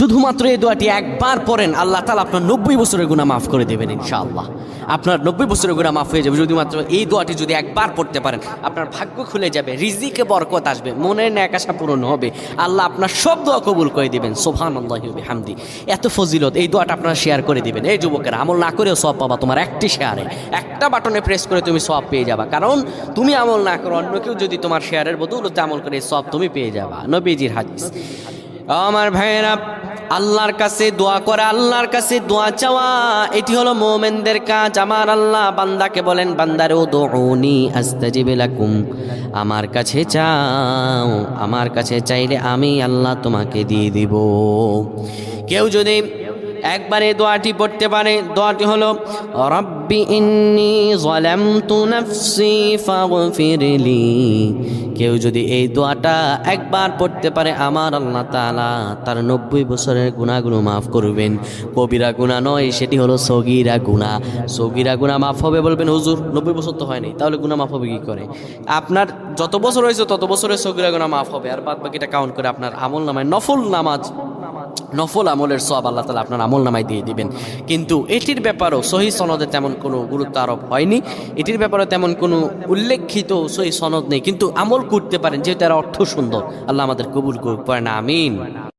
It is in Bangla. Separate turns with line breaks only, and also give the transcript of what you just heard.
শুধুমাত্র এই দোয়াটি একবার পড়েন, আল্লাহ তাআলা আপনার 90 বছরের গুনাহ মাফ করে দেবেন ইনশাআল্লাহ। আপনার 90 বছরের গুনাহ মাফ হয়ে যাবে যদি মাত্র এই দোয়াটি যদি একবার পড়তে পারেন। আপনার ভাগ্য খুলে যাবে, রিজিকে বরকত আসবে, মনের ন্যাক আশা পূরণ হবে, আল্লাহ আপনার সব দোয়া কবুল করে দিবেন। সুবহানাল্লাহি ওয়া বিহামদি। এত ফজিলত, এই দোয়াটা আপনারা শেয়ার করে দিবেন। এই যুবকেরা, আমল না করেও সওয়াব পাবা। তোমার একটি শেয়ারে, একটা বাটনে প্রেস করে তুমি সওয়াব পেয়ে যাবা। কারণ তুমি আমল না করো, অন্য কেউ যদি তোমার শেয়ারের বদৌলতে আমল করে, সওয়াব তুমি পেয়ে যাবা। নবীজির হাদিস। আমার ভাইয়েরা, আল্লাহর কাছে দোয়া করা, আল্লাহর কাছে দোয়া চাওয়া, এটি হলো মুমিনদের কাজ। আমার আল্লাহ বান্দাকে বলেন, বান্দারে উদউনি আস্তাজিব লাকুম, আমার কাছে চাও, আমার কাছে চাইলে আমি আল্লাহ তোমাকে দিয়ে দিব। কেউ যদি একবারে দোয়াটি পড়তে পারে, দোয়াটি হলো রব্বি ইন্নী যালামতু নাফসি ফাগফিরলি। কেউ যদি এই দোয়াটা একবার পড়তে পারে, আমার আল্লাহ তাআলা তার 90 বছরের গুনাহগুলো মাফ করবেন। কবিরা গুনাহ নয়, সেটি হলো সগীরা গুনাহ। সগীরা গুনাহ মাফ হবে। বলবেন হুজুর 90 বছর তো হয়নি, তাহলে গুনাহ মাফ হবে কি করে? আপনার যত বছর হয়েছে তত বছরের সগীরা গুনাহ মাফ হবে, আর বাদ বাকিটা কাউন্ট করে আপনার আমল নামায় নফল নামাজ, নফল আমলের সওয়াব আল্লাহ তাআলা আপনার আমল নামায় দিয়ে দিবেন। কিন্তু এটির ব্যাপারেও সহিহ সনদে তেমন কোনো গুরুত্ব আরোপ হয়নি, এটির ব্যাপারে তেমন কোনো উল্লেখিত সহিহ সনদ নেই। কিন্তু আমল করতে পারেন, যেহেতু এর অর্থ সুন্দর। আল্লাহ আমাদের কবুল করুক, পড়েন আমিন।